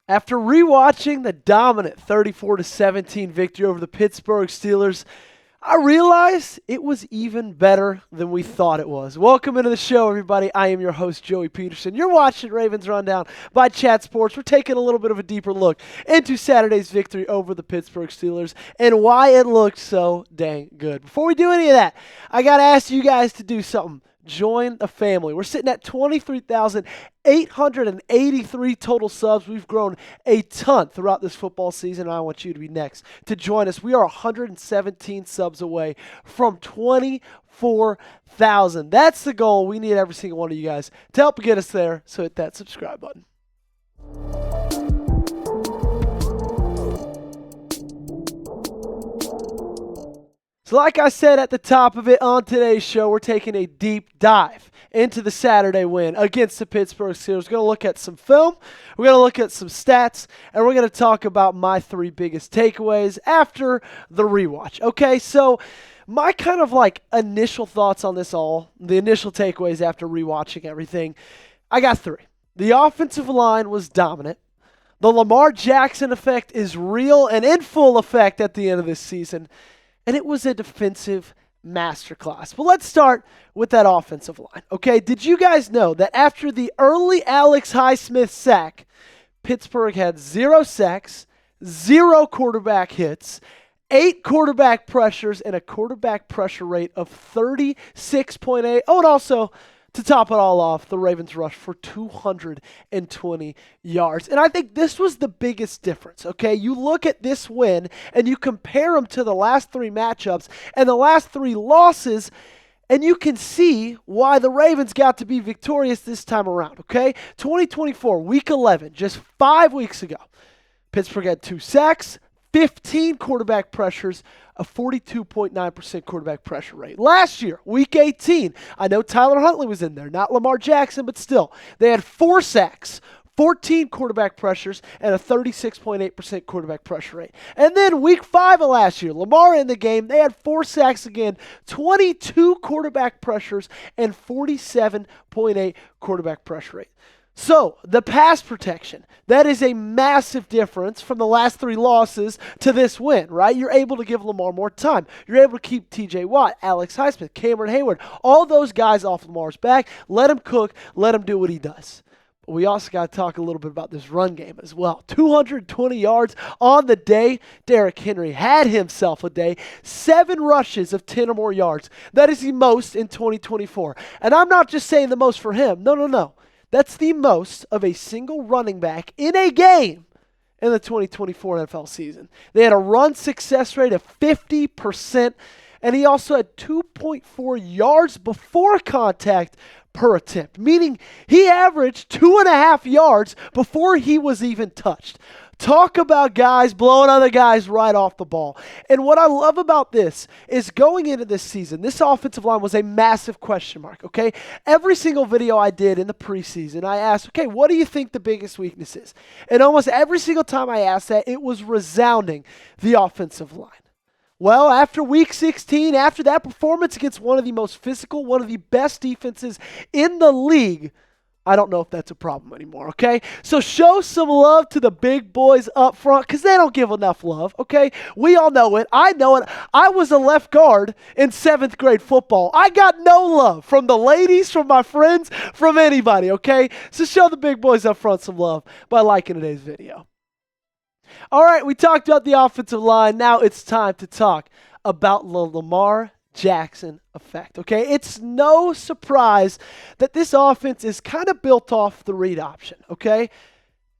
After rewatching the dominant 34-17 victory over the Pittsburgh Steelers, I realized it was even better than we thought it was. Welcome into the show, everybody. I am your host, Joey Peterson. You're watching Ravens Rundown by Chat Sports. We're taking a little bit of a deeper look into Saturday's victory over the Pittsburgh Steelers and why it looked so dang good. Before we do any of that, I got to ask you guys to do something. Join the family. We're sitting at 23,883 total subs. We've grown a ton throughout this football season, and I want you to be next to join us. We are 117 subs away from 24,000. That's the goal. We need every single one of you guys to help get us there, so hit that subscribe button. So like I said at the top of it, on today's show, we're taking a deep dive into the Saturday win against the Pittsburgh Steelers. We're going to look at some film, we're going to look at some stats, and we're going to talk about my three biggest takeaways after the rewatch. Okay, so my kind of like initial thoughts on this all, the initial takeaways after rewatching everything, I got three. The offensive line was dominant. The Lamar Jackson effect is real and in full effect at the end of this season. And it was a defensive masterclass. But let's start with that offensive line. Okay, did you guys know that after the early Alex Highsmith sack, Pittsburgh had 0 sacks, 0 quarterback hits, 8 quarterback pressures, and a quarterback pressure rate of 36.8. Oh, and also, to top it all off, the Ravens rushed for 220 yards. And I think this was the biggest difference, okay? You look at this win and you compare them to the last 3 matchups and the last 3 losses, and you can see why the Ravens got to be victorious this time around, okay? 2024, Week 11, just 5 weeks ago, Pittsburgh had 2 sacks, 15 quarterback pressures, a 42.9% quarterback pressure rate. Last year, Week 18, I know Tyler Huntley was in there, not Lamar Jackson, but still, they had 4 sacks, 14 quarterback pressures, and a 36.8% quarterback pressure rate. And then Week 5 of last year, Lamar in the game, they had 4 sacks again, 22 quarterback pressures, and 47.8 quarterback pressure rate. So, the pass protection, that is a massive difference from the last 3 losses to this win, right? You're able to give Lamar more time. You're able to keep TJ Watt, Alex Highsmith, Cameron Hayward, all those guys off Lamar's back. Let him cook. Let him do what he does. But we also got to talk a little bit about this run game as well. 220 yards on the day. Derrick Henry had himself a day. 7 rushes of 10 or more yards. That is the most in 2024. And I'm not just saying the most for him. No. That's the most of a single running back in a game in the 2024 NFL season. They had a run success rate of 50%, and he also had 2.4 yards before contact per attempt, meaning he averaged 2.5 yards before he was even touched. Talk about guys blowing other guys right off the ball. And what I love about this is going into this season, this offensive line was a massive question mark, okay? Every single video I did in the preseason, I asked, okay, what do you think the biggest weakness is? And almost every single time I asked that, it was resounding, the offensive line. Well, after Week 16, after that performance against one of the most physical, one of the best defenses in the league, I don't know if that's a problem anymore, okay? So show some love to the big boys up front because they don't give enough love, okay? We all know it. I know it. I was a left guard in 7th grade football. I got no love from the ladies, from my friends, from anybody, okay? So show the big boys up front some love by liking today's video. All right, we talked about the offensive line. Now it's time to talk about the Lamar Jackson effect, okay? It's no surprise that this offense is kind of built off the read option, okay?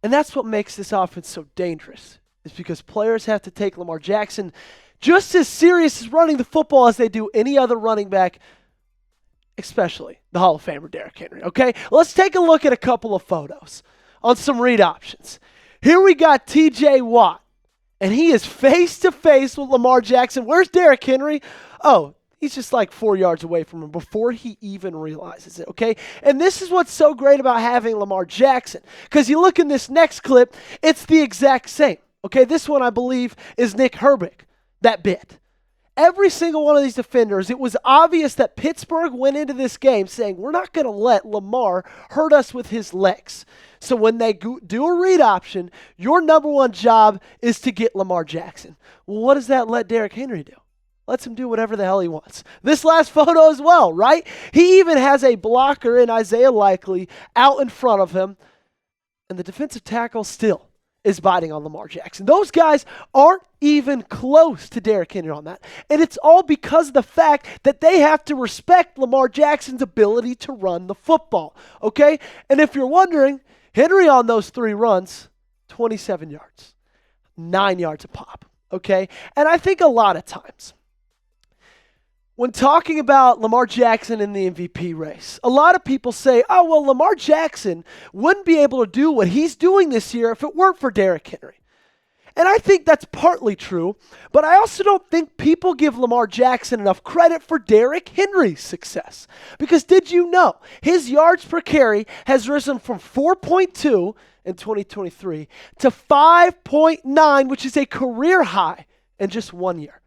And that's what makes this offense so dangerous, is because players have to take Lamar Jackson just as serious as running the football as they do any other running back, especially the Hall of Famer Derrick Henry, okay? Let's take a look at a couple of photos on some read options. Here we got TJ Watt, and he is face-to-face with Lamar Jackson. Where's Derrick Henry? Oh, he's just like 4 yards away from him before he even realizes it, okay? And this is what's so great about having Lamar Jackson, because you look in this next clip, it's the exact same, okay? This one, I believe, is Nick Herbig, that bit. Every single one of these defenders, it was obvious that Pittsburgh went into this game saying, we're not going to let Lamar hurt us with his legs. So when they do a read option, your number one job is to get Lamar Jackson. Well, what does that let Derrick Henry do? Lets him do whatever the hell he wants. This last photo as well, right? He even has a blocker in Isaiah Likely out in front of him, and the defensive tackle still is biting on Lamar Jackson. Those guys aren't even close to Derrick Henry on that. And it's all because of the fact that they have to respect Lamar Jackson's ability to run the football, okay? And if you're wondering, Henry on those 3 runs, 27 yards, 9 yards a pop, okay? And I think a lot of times, when talking about Lamar Jackson in the MVP race, a lot of people say, oh, well, Lamar Jackson wouldn't be able to do what he's doing this year if it weren't for Derrick Henry. And I think that's partly true, but I also don't think people give Lamar Jackson enough credit for Derrick Henry's success. Because did you know his yards per carry has risen from 4.2 in 2023 to 5.9, which is a career high in just 1 year.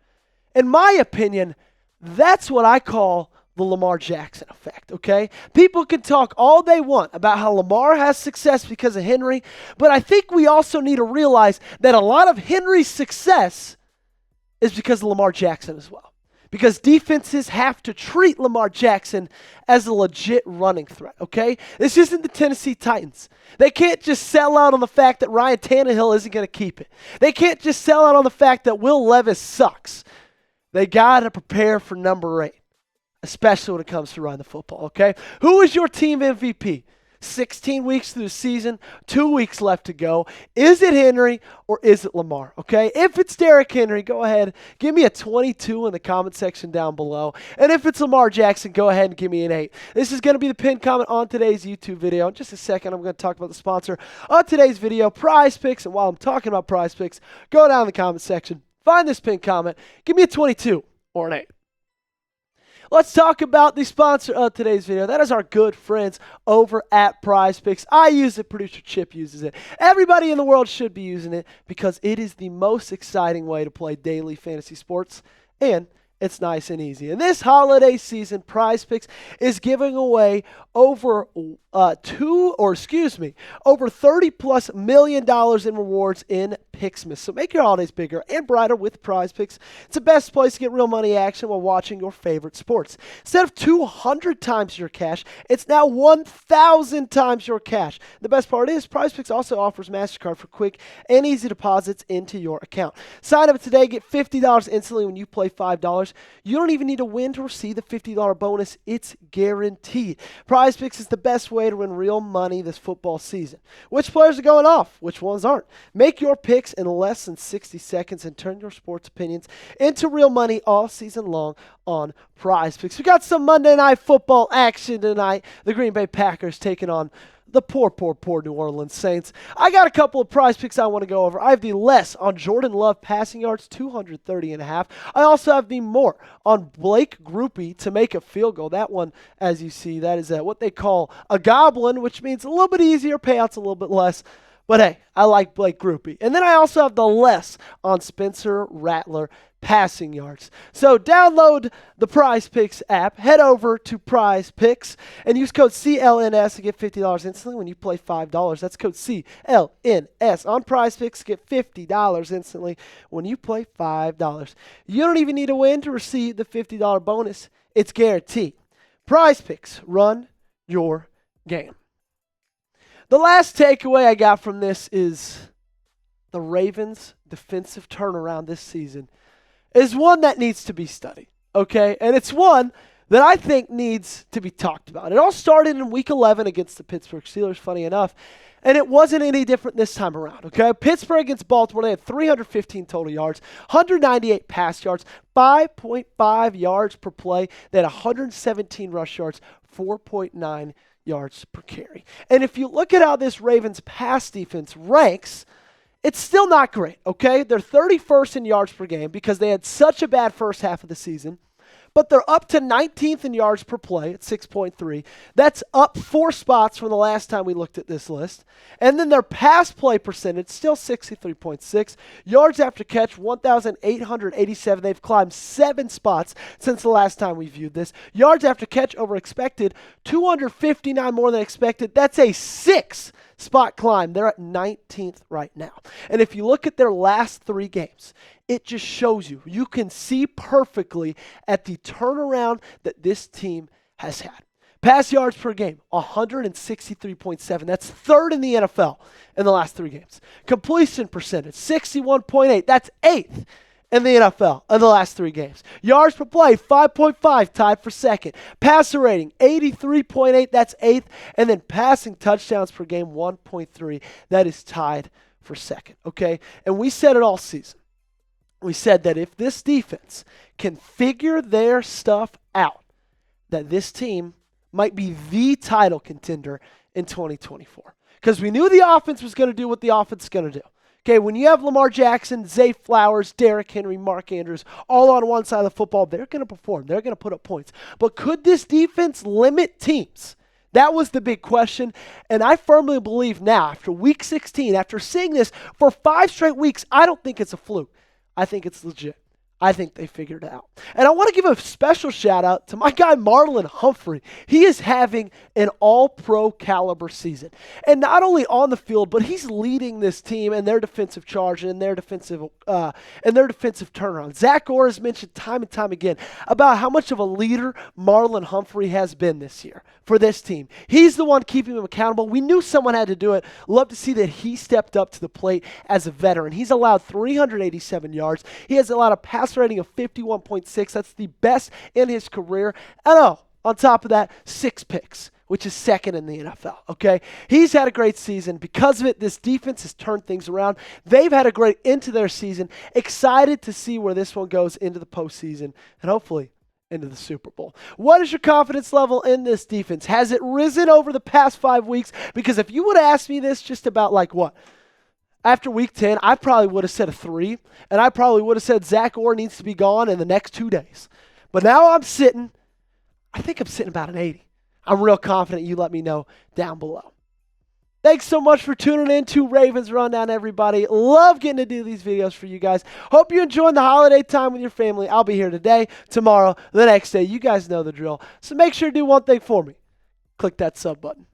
In my opinion, that's what I call the Lamar Jackson effect, okay? People can talk all they want about how Lamar has success because of Henry, but I think we also need to realize that a lot of Henry's success is because of Lamar Jackson as well. Because defenses have to treat Lamar Jackson as a legit running threat, okay? This isn't the Tennessee Titans. They can't just sell out on the fact that Ryan Tannehill isn't going to keep it. They can't just sell out on the fact that Will Levis sucks. They got to prepare for number 8, especially when it comes to running the football, okay? Who is your team MVP? 16 weeks through the season, 2 weeks left to go. Is it Henry or is it Lamar, okay? If it's Derrick Henry, go ahead. Give me a 22 in the comment section down below. And if it's Lamar Jackson, go ahead and give me an 8. This is going to be the pinned comment on today's YouTube video. In just a second, I'm going to talk about the sponsor of today's video, Prize Picks. And while I'm talking about Prize Picks, go down in the comment section. Find this pinned comment. Give me a 22 or an 8. Let's talk about the sponsor of today's video. That is our good friends over at Prize Picks. I use it. Producer Chip uses it. Everybody in the world should be using it because it is the most exciting way to play daily fantasy sports, and it's nice and easy. And this holiday season, Prize Picks is giving away over $30+ million in rewards in Picksmas. So make your holidays bigger and brighter with Prize Picks. It's the best place to get real money action while watching your favorite sports. Instead of 200 times your cash, it's now 1,000 times your cash. The best part is Prize Picks also offers MasterCard for quick and easy deposits into your account. Sign up today, get $50 instantly when you play $5. You don't even need to win to receive the $50 bonus. It's guaranteed. Prize Picks is the best way to win real money this football season. Which players are going off? Which ones aren't? Make your picks in less than 60 seconds and turn your sports opinions into real money all season long on Prize Picks. We got some Monday Night Football action tonight. The Green Bay Packers taking on the poor New Orleans Saints. I got a couple of Prize Picks I want to go over. I have the less on Jordan Love passing yards, 230.5. I also have the more on Blake Grupe to make a field goal. That one, as you see, that is what they call a goblin, which means a little bit easier, payouts a little bit less. But hey, I like Blake Grupe. And then I also have the less on Spencer Rattler passing yards. So download the Prize Picks app, head over to Prize Picks, and use code CLNS to get $50 instantly when you play $5. That's code CLNS on Prize Picks to get $50 instantly when you play $5. You don't even need to win to receive the $50 bonus. It's guaranteed. Prize Picks, run your game. The last takeaway I got from this is the Ravens' defensive turnaround this season is one that needs to be studied, okay? And it's one that I think needs to be talked about. It all started in Week 11 against the Pittsburgh Steelers, funny enough, and it wasn't any different this time around, okay? Pittsburgh against Baltimore, they had 315 total yards, 198 pass yards, 5.5 yards per play. They had 117 rush yards, 4.9 yards per carry. And if you look at how this Ravens pass defense ranks, it's still not great, okay? They're 31st in yards per game because they had such a bad first half of the season. but they're up to 19th in yards per play at 6.3. That's up 4 spots from the last time we looked at this list. And then their pass play percentage, still 63.6. Yards after catch, 1,887. They've climbed 7 spots since the last time we viewed this. Yards after catch over expected, 259 more than expected. That's a 6 spot climb. They're at 19th right now. And if you look at their last 3 games, it just shows you. You can see perfectly at the turnaround that this team has had. Pass yards per game, 163.7. That's 3rd in the NFL in the last 3 games. Completion percentage, 61.8. That's 8th in the NFL in the last 3 games. Yards per play, 5.5, tied for 2nd. Passer rating, 83.8, that's 8th. And then passing touchdowns per game, 1.3, that is tied for 2nd, okay? And we said it all season. We said that if this defense can figure their stuff out, that this team might be the title contender in 2024. Because we knew the offense was going to do what the offense is going to do. Okay, when you have Lamar Jackson, Zay Flowers, Derrick Henry, Mark Andrews, all on one side of the football, they're going to perform. They're going to put up points. But could this defense limit teams? That was the big question. And I firmly believe now, after week 16, after seeing this for 5 straight weeks, I don't think it's a fluke. I think it's legit. I think they figured it out. And I want to give a special shout out to my guy Marlon Humphrey. He is having an all-pro caliber season. And not only on the field, but he's leading this team in their defensive charge and their defensive turnaround. Zach Orr has mentioned time and time again about how much of a leader Marlon Humphrey has been this year for this team. He's the one keeping them accountable. We knew someone had to do it. Love to see that he stepped up to the plate as a veteran. He's allowed 387 yards. He has allowed a pass rating of 51.6. That's the best in his career. And on top of that, 6 picks, which is 2nd in the NFL, okay? He's had a great season. Because of it, this defense has turned things around. They've had a great end to their season. Excited to see where this one goes into the postseason and hopefully into the Super Bowl. What is your confidence level in this defense? Has it risen over the past 5 weeks? Because if you would have asked me this just about after week 10, I probably would have said a 3, and I probably would have said Zach Orr needs to be gone in the next 2 days. But now I think I'm sitting about an 80. I'm real confident. You let me know down below. Thanks so much for tuning in to Ravens Rundown, everybody. Love getting to do these videos for you guys. Hope you're enjoying the holiday time with your family. I'll be here today, tomorrow, the next day. You guys know the drill. So make sure to do one thing for me. Click that sub button.